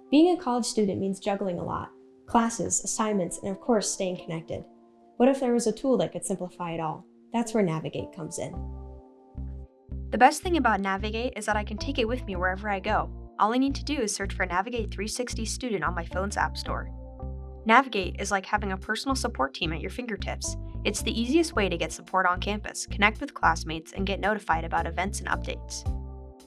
Being a college student means juggling a lot: classes, assignments, and of course, staying connected. What if there was a tool that could simplify it all? That's where Navigate comes in. The best thing about Navigate is that I can take it with me wherever I go. All I need to do is search for Navigate 360 Student on my phone's App Store. Navigate is like having a personal support team at your fingertips. It's the easiest way to get support on campus, connect with classmates, and get notified about events and updates.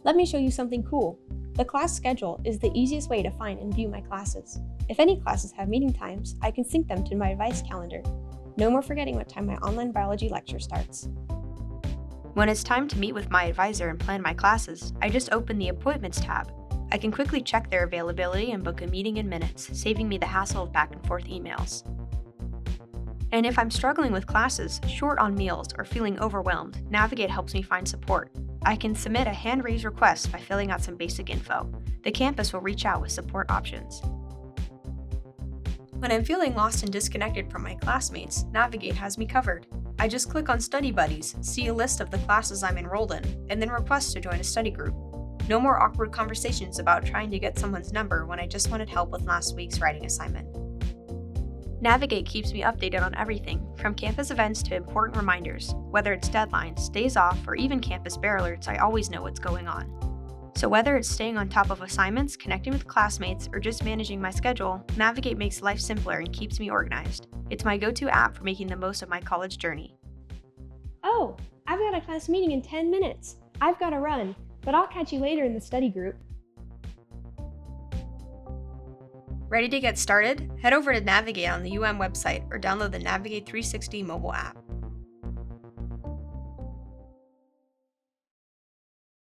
Let me show you something cool. The class schedule is the easiest way to find and view my classes. If any classes have meeting times, I can sync them to my advice calendar. No more forgetting what time my online biology lecture starts. When it's time to meet with my advisor and plan my classes, I just open the Appointments tab. I can quickly check their availability and book a meeting in minutes, saving me the hassle of back and forth emails. And if I'm struggling with classes, short on meals, or feeling overwhelmed, Navigate helps me find support. I can submit a hand-raised request by filling out some basic info. The campus will reach out with support options. When I'm feeling lost and disconnected from my classmates, Navigate has me covered. I just click on Study Buddies, see a list of the classes I'm enrolled in, and then request to join a study group. No more awkward conversations about trying to get someone's number when I just wanted help with last week's writing assignment. Navigate keeps me updated on everything, from campus events to important reminders. Whether it's deadlines, days off, or even campus bear alerts, I always know what's going on. So whether it's staying on top of assignments, connecting with classmates, or just managing my schedule, Navigate makes life simpler and keeps me organized. It's my go-to app for making the most of my college journey. Oh, I've got a class meeting in 10 minutes. I've got to run, but I'll catch you later in the study group. Ready to get started? Head over to Navigate on the UM website or download the Navigate 360 mobile app.